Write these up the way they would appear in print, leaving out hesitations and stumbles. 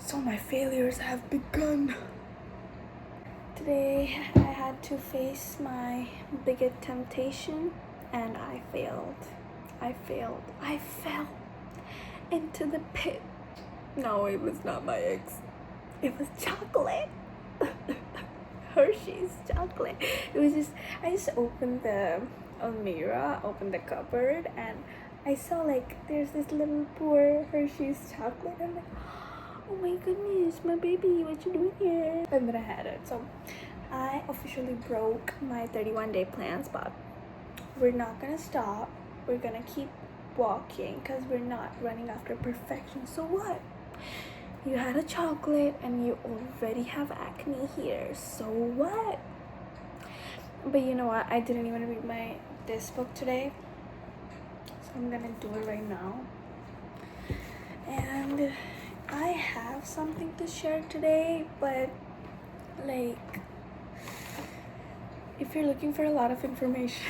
So my failures have begun. Today I had to face my biggest temptation and I failed. I fell into the pit. No, it was not my ex. It was chocolate. Hershey's chocolate. It was just, I just opened the Almira, opened the cupboard, and I saw like there's this little poor Hershey's chocolate. I'm like, oh my goodness, my baby, what you doing here? And then I had it. So I officially broke my 31-day plans, but we're not gonna stop. We're gonna keep walking because we're not running after perfection. So what? You had a chocolate and you already have acne here. So what? But you know what? I didn't even read this book today. So I'm gonna do it right now. And I have something to share today, but like, if you're looking for a lot of information,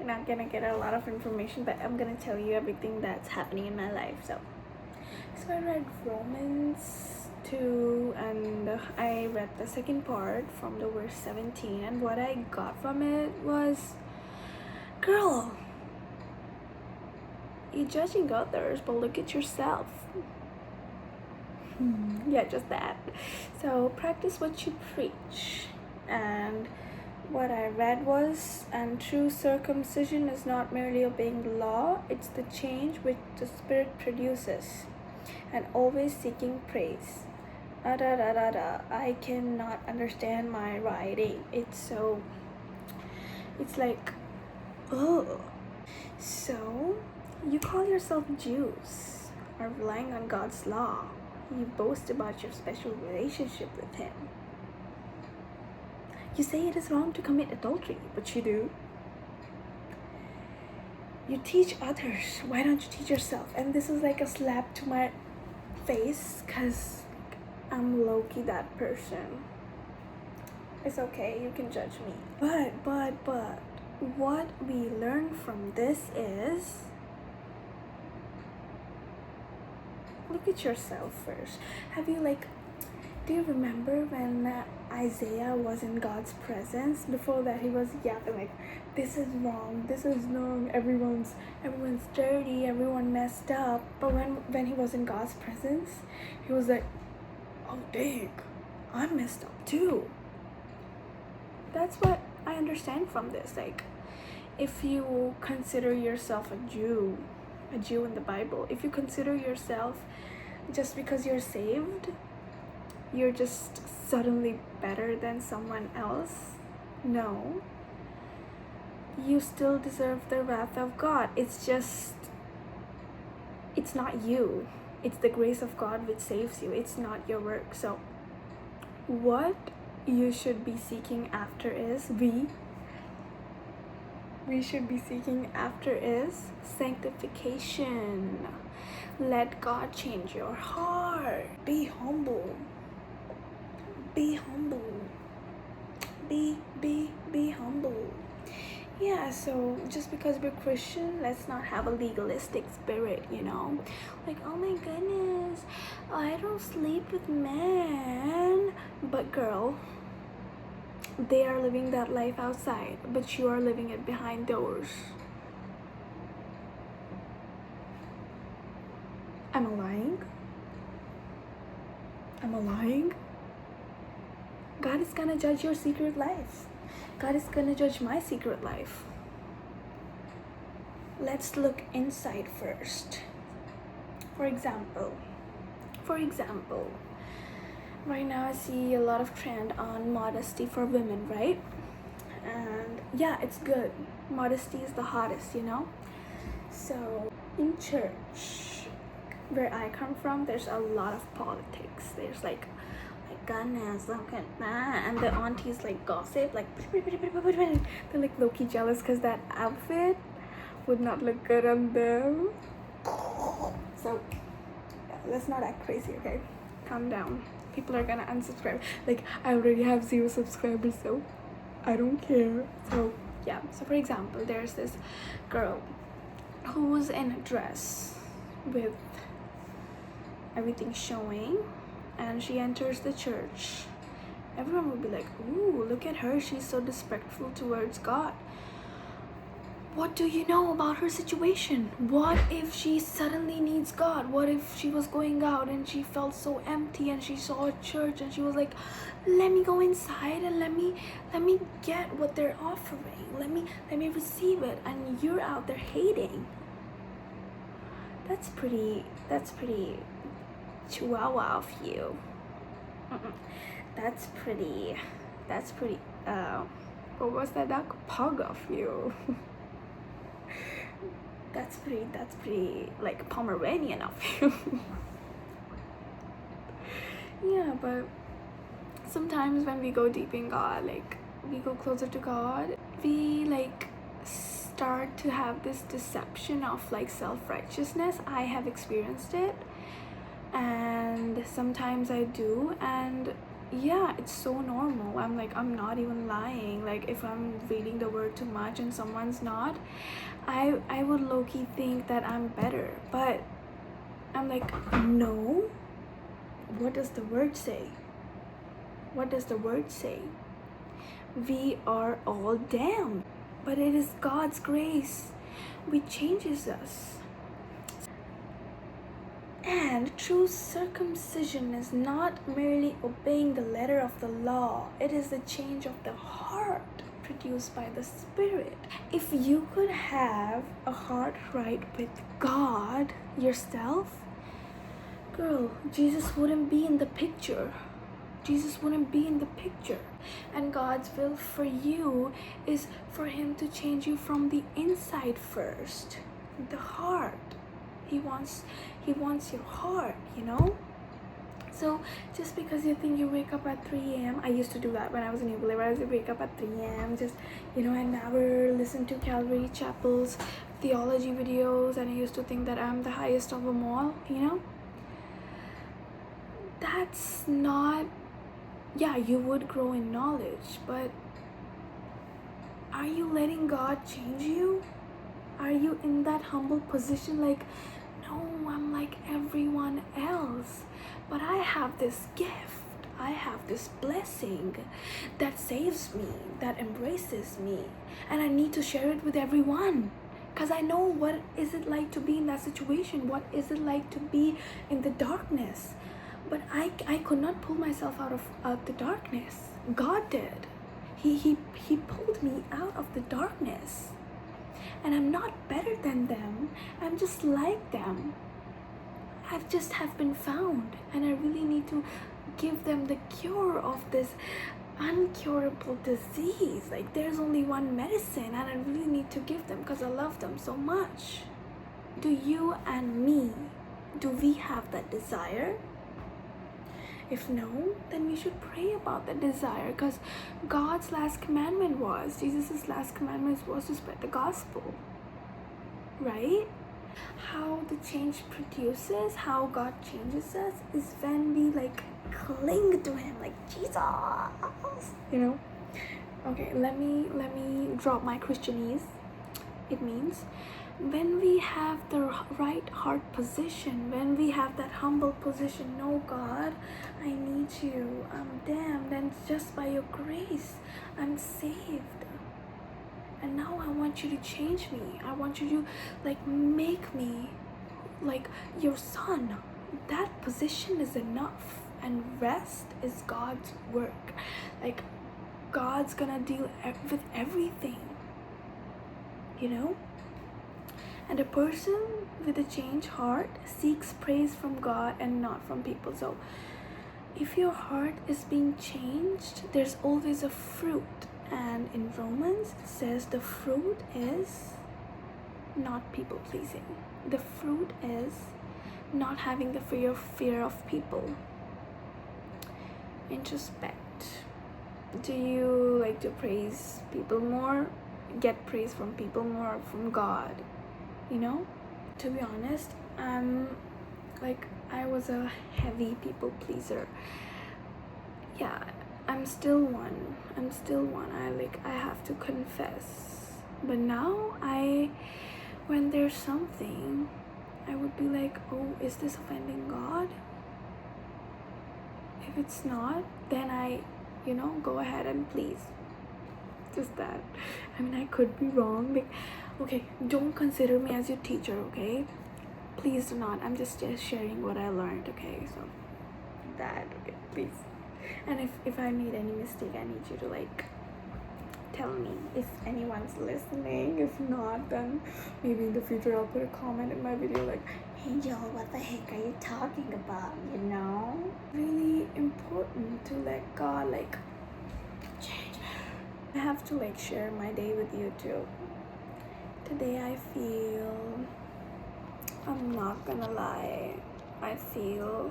you're not gonna get a lot of information, but I'm gonna tell you everything that's happening in my life. So I read Romans 2 and I read the second part from the verse 17, and what I got from it was, girl, you're judging others, but look at yourself. Yeah, just that. So practice what you preach. And what I read was, and true circumcision is not merely obeying the law, it's the change which the Spirit produces, and always seeking praise. I cannot understand my writing. It's like, oh. So, you call yourself Jews, are relying on God's law. You boast about your special relationship with Him. You say it is wrong to commit adultery, but you do. You teach others. Why don't you teach yourself? And this is like a slap to my face because I'm low-key that person. It's okay, you can judge me. But what we learn from this is, look at yourself first. Do you remember when Isaiah was in God's presence? Before that, he was yapping like, this is wrong, everyone's dirty, everyone messed up. But when he was in God's presence, he was like, oh dang, I'm messed up too. That's what I understand from this. Like, if you consider yourself a Jew in the Bible, if you consider yourself just because you're saved, you're just suddenly better than someone else. No. You still deserve the wrath of God. It's not you. It's the grace of God which saves you. It's not your work. So what you should be seeking after is, we should be seeking after is sanctification. Let God change your heart. Be humble. Be humble. Be humble. Yeah, so just because we're Christian, let's not have a legalistic spirit, you know? Like, oh my goodness, I don't sleep with men. But girl, they are living that life outside, but you are living it behind doors. Am I lying? God is gonna judge your secret life. God is gonna judge my secret life. Let's look inside first. For example, right now I see a lot of trend on modesty for women, right? And yeah, it's good. Modesty is the hottest, you know? So in church, where I come from, there's a lot of politics. There's like, goodness, look at that. And the aunties like gossip, like they're like low-key jealous because that outfit would not look good on them. So yeah, let's not act crazy, okay? Calm down. People are gonna unsubscribe. Like, I already have 0 subscribers, so I don't care. So yeah, so for example, there's this girl who's in a dress with everything showing, and she enters the church, everyone would be like, ooh, look at her, she's so disrespectful towards God. What do you know about her situation? What if she suddenly needs God? What if she was going out and she felt so empty and she saw a church and she was like, let me go inside and let me get what they're offering. Let me receive it, and you're out there hating. That's pretty chihuahua of you. That's pretty what was that dog? Pug of you. That's pretty like Pomeranian of you. Yeah, but sometimes when we go deep in God, like we go closer to God, we like start to have this deception of like self-righteousness. I have experienced it, and sometimes I do, and yeah, it's so normal. I'm not even lying. Like if I'm reading the word too much and someone's not, I would low-key think that I'm better, but I'm like, no, what does the word say? What does the word say? We are all damned, but it is God's grace which changes us. And true circumcision is not merely obeying the letter of the law, it is the change of the heart produced by the Spirit. If you could have a heart right with God yourself, girl, Jesus wouldn't be in the picture. Jesus wouldn't be in the picture. And God's will for you is for Him to change you from the inside first, the heart. He wants your heart, you know? So just because you think you wake up at 3 a.m., I used to do that when I was a new believer. I used to wake up at 3 a.m. just, I never listened to Calvary Chapel's theology videos, and I used to think that I'm the highest of them all, That's not, yeah, you would grow in knowledge, but are you letting God change you? Are you in that humble position like, no, I'm like everyone else, but I have this gift, I have this blessing that saves me, that embraces me, and I need to share it with everyone, because I know what is it like to be in that situation, what is it like to be in the darkness. But I could not pull myself out of the darkness. God did. He pulled me out of the darkness. And I'm not better than them. I'm just like them. I've just have been found. And I really need to give them the cure of this uncurable disease. Like there's only one medicine, and I really need to give them because I love them so much. Do you and me, do we have that desire? If no, then we should pray about that desire, because God's last commandment was, Jesus' last commandment was to spread the gospel, right? How the change produces, how God changes us, is when we like cling to Him, like Jesus, Okay, let me drop my Christianese. It means when we have the right heart position, when we have that humble position, no, God, I need you, I'm damned, and just by your grace I'm saved, and now I want you to change me, I want you to like make me like your son. That position is enough, and rest is God's work. Like God's gonna deal with everything, And a person with a changed heart seeks praise from God and not from people. So if your heart is being changed, there's always a fruit. And in Romans, it says the fruit is not people pleasing. The fruit is not having the fear of people. Introspect. Do you like to praise people more? Get praise from people more, or from God? To be honest, I was a heavy people pleaser. Yeah, I'm still one. I have to confess. But now when there's something, I would be like, oh, is this offending God? it's not, then go ahead and please. Just that. I mean, I could be wrong. Like, okay, don't consider me as your teacher, okay? Please do not. I'm just sharing what I learned, okay? So, that, okay, please. And if I made any mistake, I need you to, like, tell me if anyone's listening. If not, then maybe in the future I'll put a comment in my video like, hey Joel, what the heck are you talking about, you know? Really important to let God, like, change me. I have to, like, share my day with you too. Today I feel, I'm not gonna lie, I feel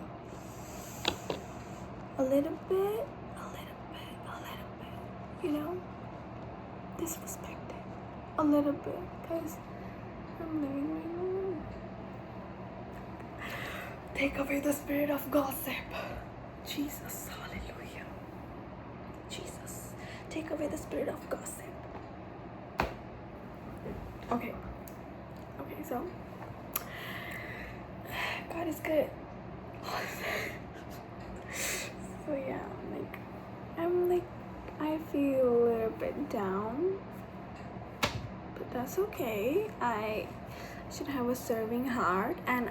a little bit, you know, disrespected. A little bit, because I'm living right now. Take away the spirit of gossip. Jesus, hallelujah. Jesus, take away the spirit of gossip. Okay, so God is good. So yeah, I feel a little bit down, but that's okay. I should have a serving heart, and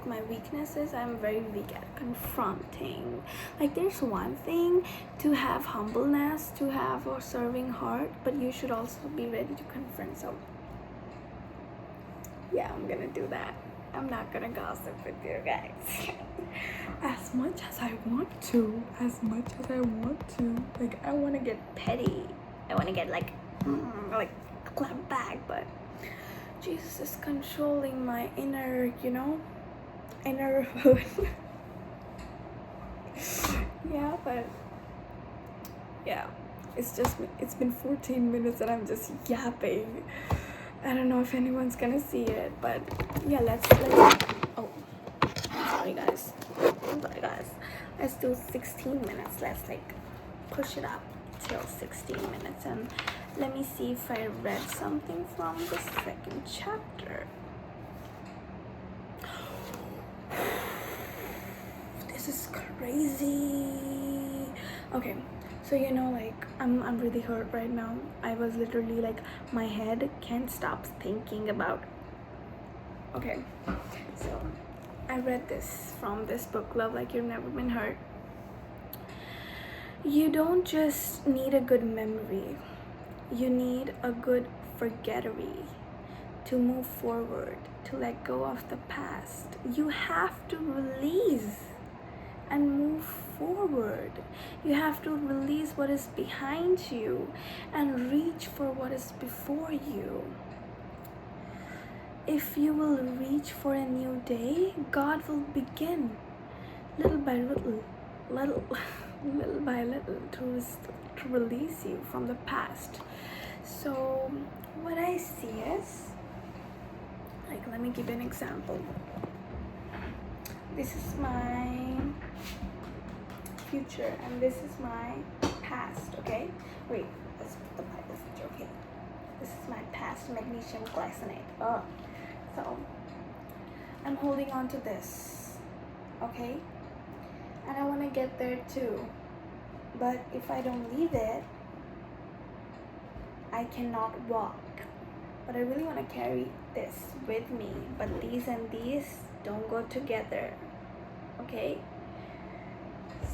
my weakness is I'm very weak at confronting. Like, there's one thing to have humbleness, to have a serving heart, but you should also be ready to confront. So yeah, I'm gonna do that. I'm not gonna gossip with you guys. As much as I want to. Like, I wanna get petty. I wanna get like clap back, but Jesus is controlling my inner, inner yeah, but yeah, it's been 14 minutes and I'm just yapping. I don't know if anyone's gonna see it, but yeah, let's oh, I'm sorry guys, let's do 16 minutes. Let's like push it up till 16 minutes, and let me see if I read something from the second chapter. This is crazy. Okay, so I'm really hurt right now. I was literally like, my head can't stop thinking about. Okay, so I read this from this book, Love Like You've Never Been Hurt. You don't just need a good memory, you need a good forgettery to move forward, to let go of the past. You have to release and move forward. You have to release what is behind you and reach for what is before you. If you will reach for a new day, God will begin little by little to release you from the past. So what I see is, like, let me give you an example. This is my future and this is my past, okay? Wait, let's put the Bible future, okay? This is my past, magnesium glycinate. So I'm holding on to this, okay? And I want to get there too, but if I don't leave it, I cannot walk. But I really want to carry this with me, but these and these don't go together, okay?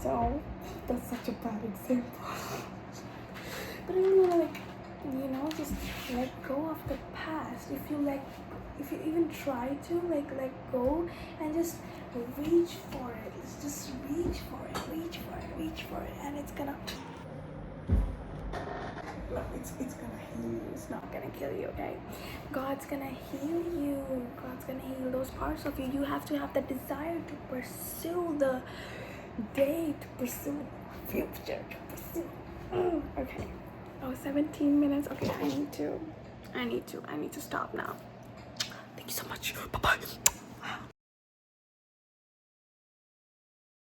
So that's such a bad example. But I really want to just let go of the past. If you even try to let go and just reach for it, just reach for it, and it's gonna heal you. It's not gonna kill you, okay? God's gonna heal you. God's gonna heal those parts of you. You have to have the desire to pursue the day, to pursue the future, to pursue. Okay. Oh, 17 minutes. Okay, I need to stop now. Thank you so much. Bye-bye.